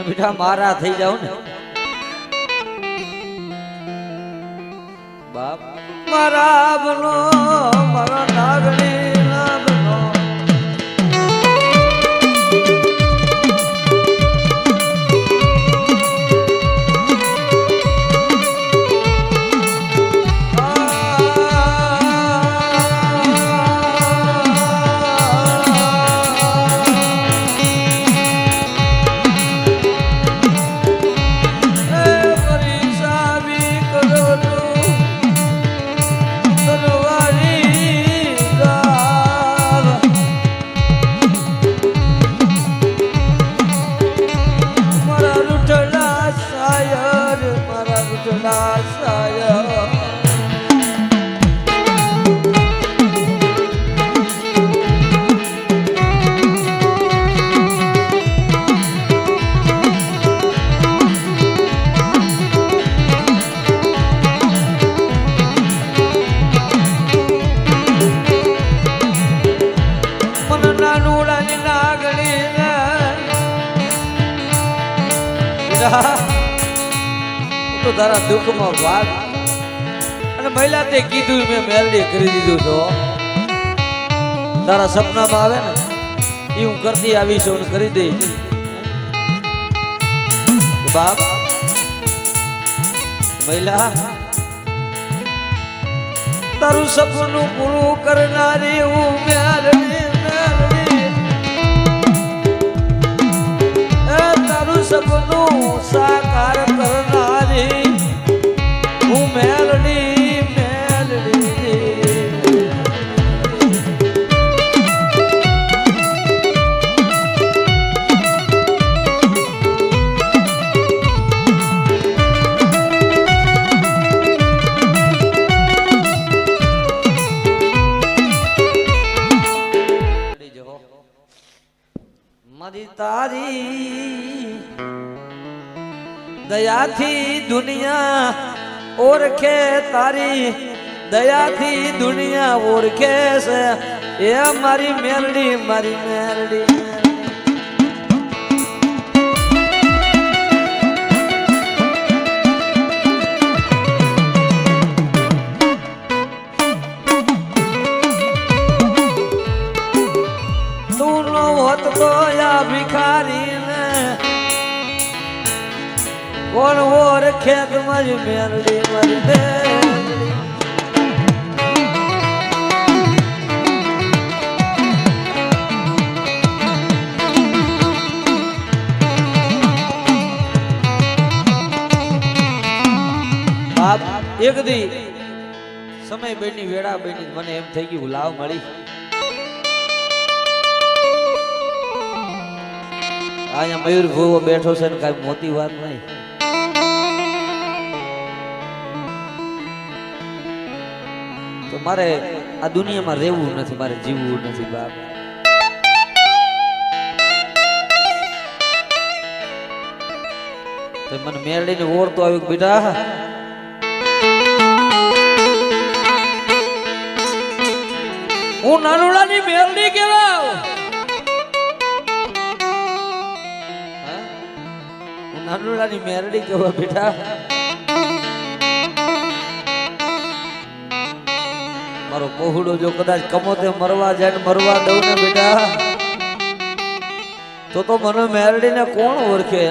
બેટા મારા થઈ જાવ ને બાપ મારા બનો મારા નાગણી ના બનો તો તારા દુઃખમાં ભાગ અને મહિલા તે કીધું મેં મેલડી કરી દીધું તો તારા સપનામાં આવે ને એ હું કરતી આવીશ અને કરી દઈશ બાપ મહિલા તારું સપનું પૂરું કરનારી હું મેલડી તારું સપનું સાકાર કરનારી હું મેલડી મેલડી મારી તારી દયાથી દુનિયા ઓળખે તારી દયાથી દુનિયા ઓળખે છે એ મારી મેલડી મારી મેલડી તું નો હોત તો યા ભિખારી ને કોણ ઓળખે મારી મેલડી મારી મેલડી બાપ એક દી સમય બેની વેળા બેની મને એમ થઈ ગયું લાવ મળી અહીંયા મયુર ભૂવો બેઠો છે ને કાંઈ મોટી વાત નહીં તો મારે આ દુનિયામાં રહેવું નથી મારે જીવવું નથી બાપ તો મને મેલડીને ઓળતો આવ્યું બેટા હું નાનુડાની મેલડી કેવાવ હું નાનુડાની મેલડી કેવા બેટા મારો પહોળો જો કદાચ કમોતે મરવા જાય ને મરવા દઉં ને બેટા તો મને મેલડીને કોણ ઓળખે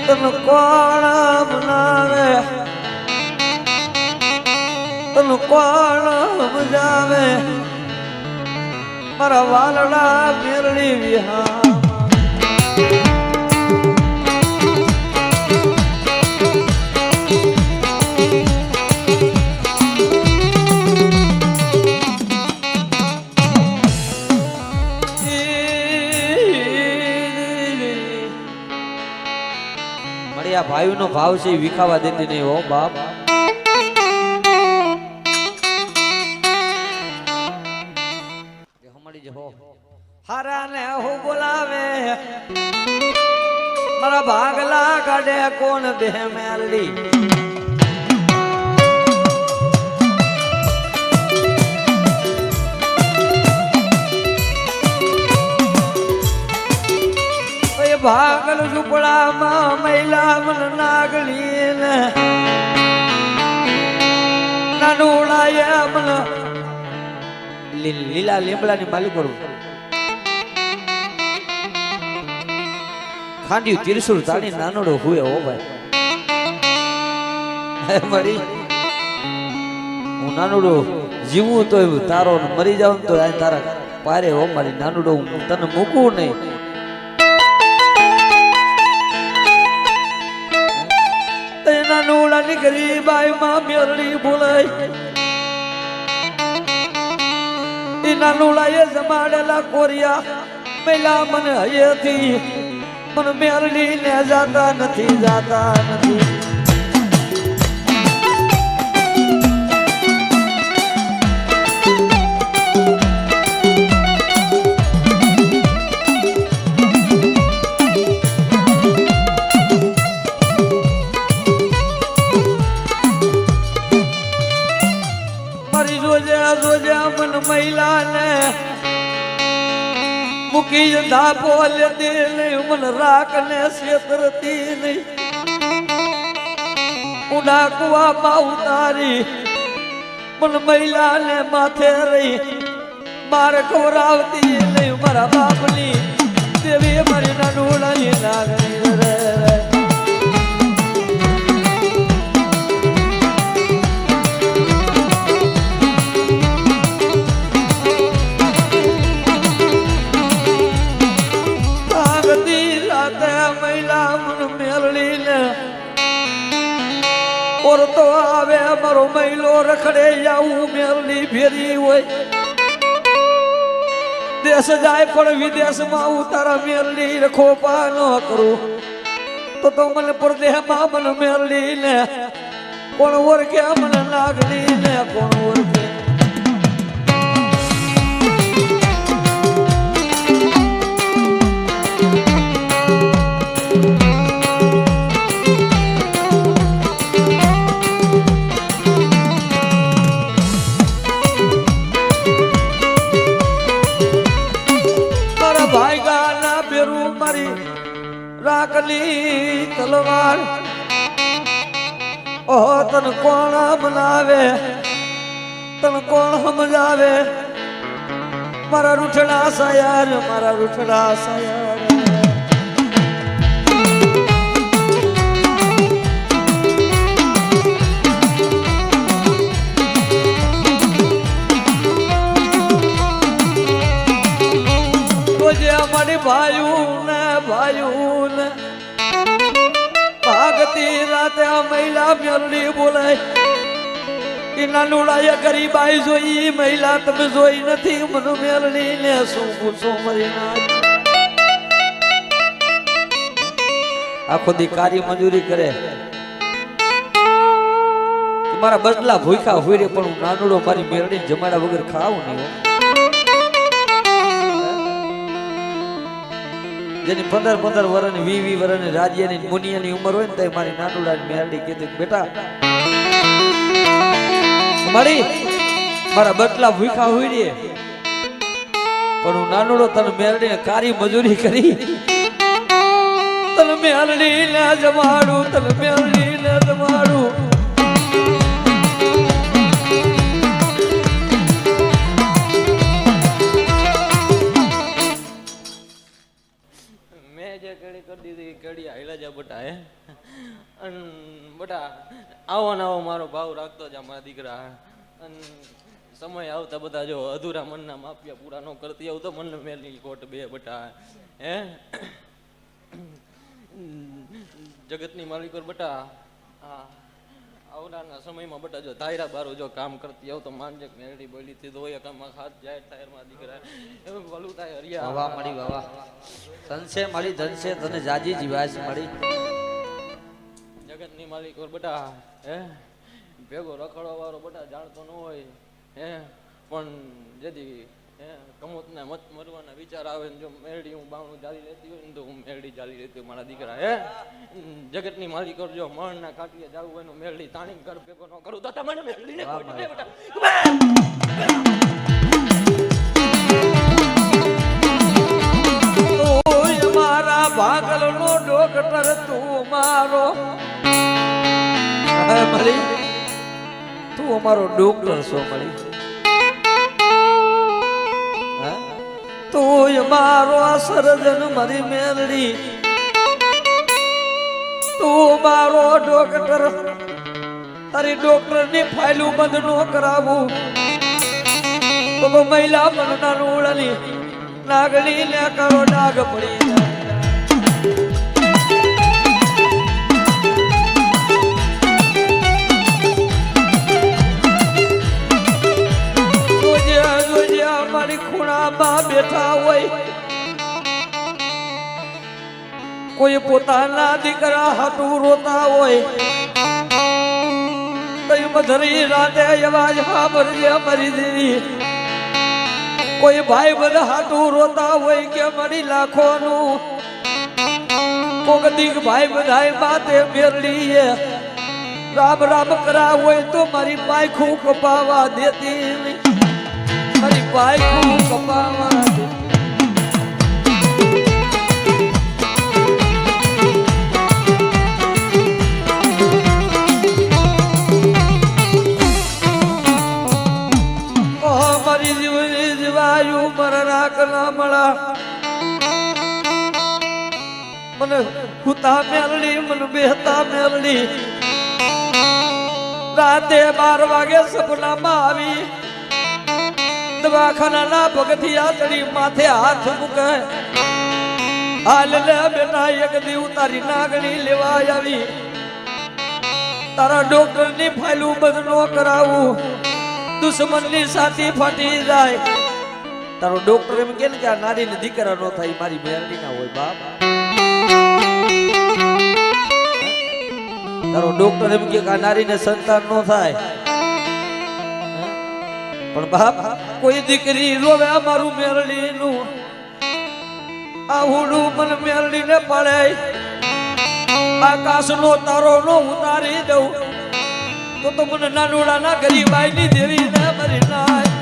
તન કોણ બનાવે તન કોણ બજાવે મારા વાલડા મેલડી વિહા ભાઈ નો ભાવ છે વિખાવા દેતી નહીં હો બાપ ભાગલા કાઢે કોણ દે મેલડી ભાગલ ઝુપડામાં મહિલા મન નાગલી ને નાનોડાએ મન લીલા લીમડાની માલિક કરું ખાંડ્યું ત્રિશુલ તાણી નાનોડો હુએ હો ભાઈ મરી હું નાનોડો જીવું તો તારો મરી જાવ તો તારા પારે હો મારી નાનોડો હું તને મૂકું નહીં નાનોડા ની ગરીબાઈ માં મેરડી બોલાય એ નાનોડા એ જમાડેલા કોરિયા મેલા મને હયેથી મને મેરડી ને જાતા નથી મહિલા ને મૂકી ધાપો લેતી નહીં મન રાખ ને છેતરતી નહીં ઉડા કુવામાં ઉતારી મન મહિલા ને માથે રહી મારે ખવડાવતી નહીં મારા બાપની દેવી મારી નાનોડાની લાગણી રે તો આવે મારો મહિલો રખડે આવું મેરડી ફેરી હોય દેશ જાય પણ વિદેશમાં ઉતારા મેરડી રખોપા ન કરું તો મને પરદેહમાં મને મેરડી ને કોણ ઓળખે મને લાગણી ને કોણ ઓળખે રાખલી તલવાર ઓહ તન કોણ મનાવે તન કોણ સમજાવે મારા રૂઠડા સાયાર રોજે અમારી ભાઈઓ ને ભાગતી રાતે આ મહિલા મેરડી બોલાય એ નાનોડાએ ગરીબાઈ જોઈ મહિલા તમે જોઈ નથી મને મેરડી ને શું પૂછો મરી ના આખો દી કાર્ય મજૂરી કરે મારા બદલા ભૂખા હોય રે પણ હું નાનોડો મારી મેરડી જમાડા વગર ખાવું નહીં જેની 15 વર્ષની 20 વર્ષની રાજ્યની મુનિયાની ઉંમર હોય ને તો મારી નાનોડાની મેરડી કીધું બેટા મારા બટલા ભૂખા હોય રે પણ હું નાનોડો તને મેરડી કારી મજૂરી કરી તને મેરડી ને જમાડું બટા હે બટા આવો ને આવો મારો ભાવ રાખતો જા મારા દીકરા સમય આવતા બધા જો અધૂરા મનના માપિયા પૂરા ન કરતી આવું તો મન મેલી કોટ બે બટા હે જગતની માલિકો બટા હા આવનારના સમયમાં બટા જો ધાયરા બારો જો કામ કરતી આવ તો માનજે મેરડી બોલી થી દોય કામમાં હાથ જાય ટાયરમાં દીકરા એવું ભલું થાય હરિયા વાહ મળી વાહ ધનસે મળી ધનસે તને જાજી જીવાસ મળી જગતની માલિકો બટા હે ભેગો રખડવા વાળો બટા જાણતો ન હોય હે પણ જેથી કમોતને મત મરવાના વિચાર આવે ને જો મેરડી હું બાવણું ચાલી લેતી હોય ને તો હું મેરડી ચાલી લેતી હોય મારા દીકરા જગતની માલિક જો મણના કાટીએ જાવું હોય ને મેરડી તાણી ઘર ભેગો ન કરું તો તમને મેરડીને ખોટી દે બેટા તું મારા ભાગલનો ડોક્ટર તું મારો મળી તું અમારો ડોક્ટર છો મળી તું મારો સર્જન મારી મેલડી તું મારો ડોક્ટર તારી ડોક્ટર ની ફાઇલું બંધ નો કરાવું તો મહિલા મનના રૂળની નાગણી ને કરો ડાગ પડી જાય મારી ખૂણામાં બેઠા હોય કોઈ પોતાના દીકરા હાટું રોતા હોય કઈ મધરી રાતે અવાજ સાંભળજે મરી દેવી કોઈ ભાઈ બધા હાટું રોતા હોય કે મરી લાખોનું કોક દીક ભાઈ બધાય બાતે મેરડી રામ રામ કરા હોય તો મારી પાયખું કપાવા દેતી નહીં મારી પાયખું કપાવા દેતી મને હુતા મેલડી મને બેહતા મેલડી રાતે 12 વાગે સપનામાં આવી દવાખાના પગથિયા ચડી માથે હાથ મૂકે હાલ લે બેટા એક દી તારી નાગણી લેવા આવી તારા ડોક્ટર ની ફાઇલું બંધ નો કરાવું દુશ્મનની સાથી ફાટી જાય તારો ડોક્ટર એમ કે આ નારીને દીકરા નો થાય મારી મેરડી ના હોય બાપ તારો ડોક્ટર એમ કે આ નારીને સંતાન નો થાય પણ બાપ કોઈ દીકરી રોવે અમારું મેરડી નું આ હુડું મને મેરડી ને પડે આકાશ નો તારો નો ઉતારી દઉં તો મને નાનુડા ના ગરીબાઈ ની દેવી ને મરી નાય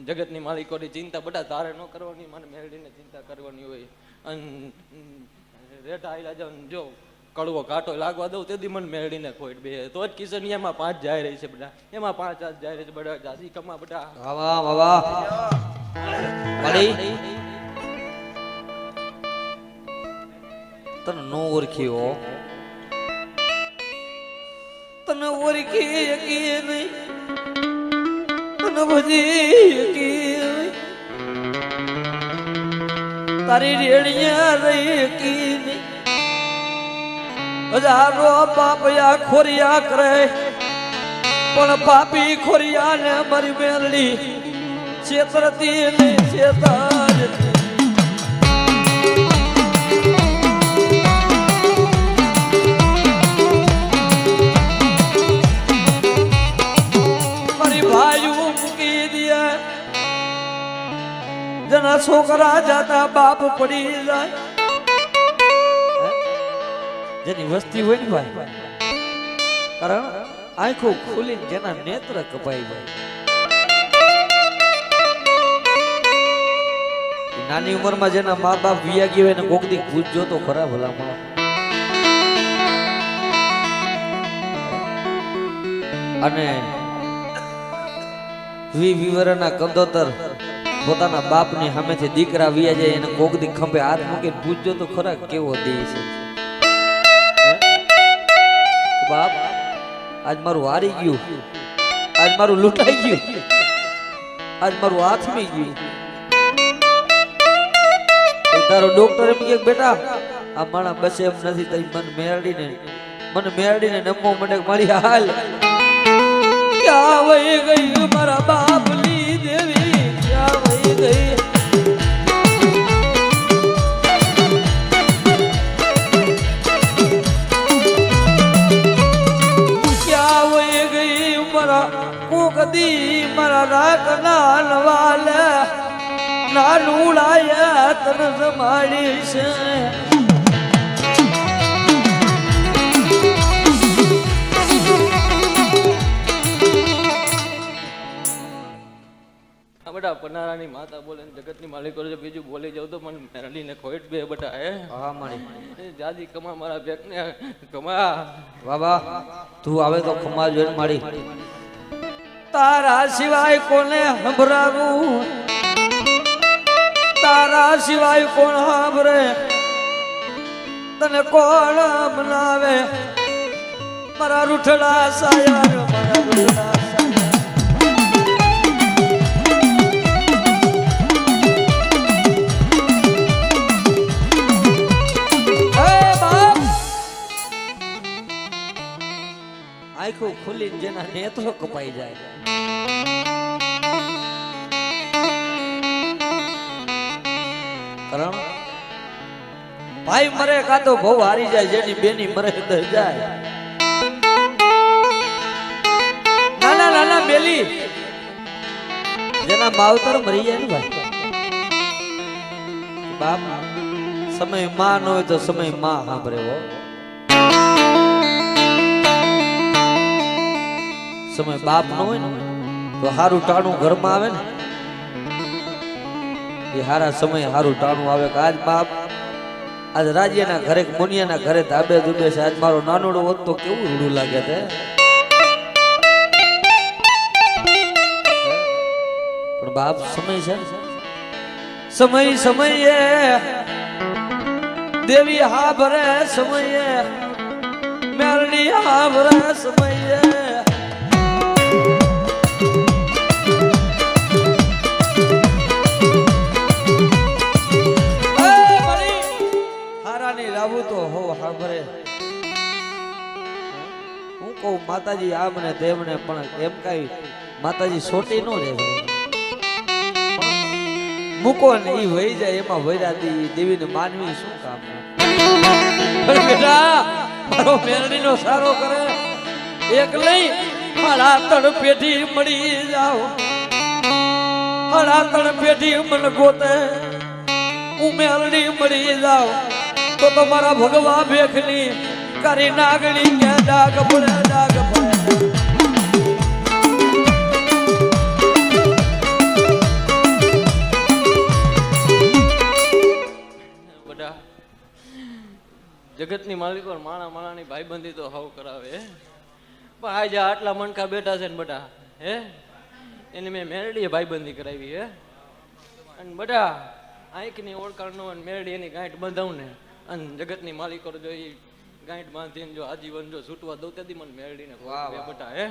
જગતની માલિકોની ચિંતા બધા તારે ન કરવાની મને મેરડીને ચિંતા કરવાની હોય અને રેટા આયલા જાવ જો કડવો કાંટો લાગવા દઉં તેથી મને મેરડીને ખોટ બે તો જ કિશનિયામાં 5 જાય રહી છે બધા એમાં 5 જાય રહી છે બધા જાસી કમા બધા વાહ વાહ મળી તને નો ઓળખ્યો તને ઓળખી કે નહીં તને ભજી કે તારી રેડિયા રહી કે નહીં હજારો પાપયા ખોરિયા કરે પણ પાપી ખોરિયા ને મારી મેરડી છેતરતી ને છેતરતી જના છોકરા જાતા બાપ પડી જાય જેની વસ્તી હોય ને ભાઈ કારણ આંખો ખુલી જેના નેત્ર કપાઈ જાય નાની ઉંમરમાં જેના મા બાપ વિયા ગયા હોય ને કોક દી પૂછજો તો ખરા ભલામાં અને વિવરના કંદોતર પોતાના બાપની સામેથી દીકરા વિયા જાય એને કોક દી ખંભે હાથ મૂકીને પૂછજો તો ખરા કેવો દેહ છે બાપ આજ મારું હારી ગયું આજ મારું લૂંટાઈ ગયું આજ મારું હાથમી ગયું તારો ડોક્ટર એમ કે બેટા આ માણા બસે એમ નથી તઈ મને મેરડીને નમવો મને મારી હાલ ક્યાં વહી ગઈ મારા બાપની દેવી ક્યાં વહી ગઈ જરાક નાનવાલે નાનુડાયા તન જમાડી છે આ બેટા પનારાની માતા બોલે ને જગતની માલિક કરે છે, બીજું બોલી જાવ તો મને મેરડીને ખોટ બે બેટા હે. હા મારી જાજી કમા મારા બેકને કમા. બાબા તું આવે તો ખમા જોઈને મારી તારા સિવાય કોને સંભળાવું, તારા સિવાય કોણ સાંભળે, તને કોણ મનાવે મારા રૂઠડા સાયા મારા રૂઠડા આખું ખુલી જેના નેત્રો કપાઈ જાય. કારણ ભાઈ મરે કાં તો બહુ હારી જાય, જેની બેની મરે તો જાય. નાના નાના બેલી જેના માવતર મરી જાય ને ભાઈ, બાપ સમય માં ન હોય તો સમય માં સાંભળે હો. સમય બાપ ન હોય ને તો હારું ટાણું ઘરમાં આવે ને, એ હારા સમય હારું ટાણું આવે કે આજ બાપ આજ રાજ્યના ઘરે મુનિયાના ઘરે ધાબે ધૂબે છે, આજ મારો નાનોડો હોત તો કેવું રૂડું લાગે છે. પણ બાપ સમય છે, સમય સમયે દેવી હા ભરે, સમયે મેલડી હા ભરે, સમયે લાવું તો હો સાંભળે. હું કહું માતાજી આ મને તેમને, પણ એમ કઈ માતાજી સોટી નો રહે, મૂકો ને ઈ વહી જાય એમાં વૈરાદી દેવીને માનવી શું કામ. બેટા મારો મેરડી નો સારો કરે એક લઈ મારા તણ પેઢી મળી જાઓ, મારા તણ પેઢી મન ગોતે હું મેરડી મળી જાઉં તો તમારા ભગવા ભેખની કરી નાગણી કે ડાગ પડે ડાગ પડે. બધા જગતની માલિકો માણા માણાની ભાઈબંધી તો હાવ કરાવે, પણ આજે આટલા મણકા બેઠા છે ને બધા હે એને મેં મેરડીએ ભાઈબંધી કરાવી હે. અને બધા આંખની ઓળખાણ નો મેરડી એની ગાંઠ બંધાવું ને અને જગતની માલિકો જો એ ગાંઠ બાંધીને જો આજીવન જો છૂટવા દઉં તેથી મને મેરડીને બેટા હે.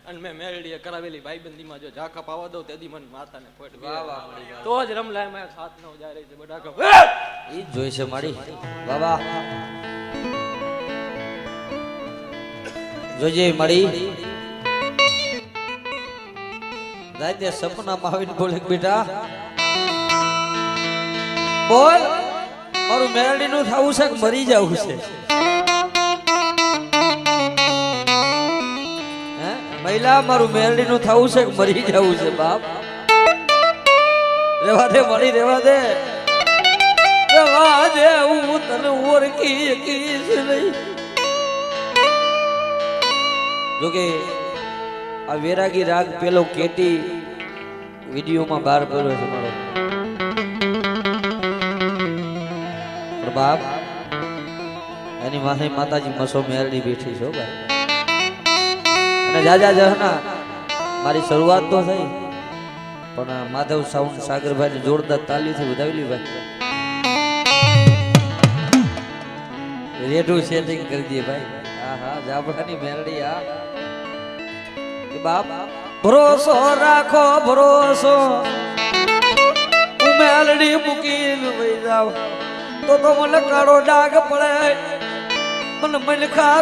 અને મેં મેરડીએ કરાવેલી ભાઈબંધીમાં જો ઝાંખા પાવા દઉં તેથી મને માતાને ફોટ તો જ રમલાય મેં સાત નો જાય રહી છે બધા ઈ જોઈ છે મારી બાબા જોજે મારી રાતે સપનામાં આવીને બોલે બેટા બોલ મારું મેરડી નું થવું છે કે મરી જવું છે. મહિલા મારું મેરડી નું થવું છે કે મરી જવું છે. બાપ રેવા દે મળી રેવા દે હું તને ઓળખી કીશ નહીં. જોકે આ વેરાગી રાગ પેલો કેટી વિડીયોમાં બહાર પડ્યો છે મારો. બાપ એની માહે માતાજી મસો મેરડી બેઠી છો ભાઈ. અને જાજા જહના મારી શરૂઆત તો થઈ, પણ માધવ સાઉન્ડ સાગરભાઈ ને જોરદાર તાલીથી વધાવેલી ભાઈ. રેડું સેટિંગ કરી દે ભાઈ. હા હા જાબડાની મેરડી. હા બાપ ભરોસો રાખો ભરોસો, હું મેરડી મૂકીને વહી જાવ તો મને કાળો ડાઘ પડે, મને મનખા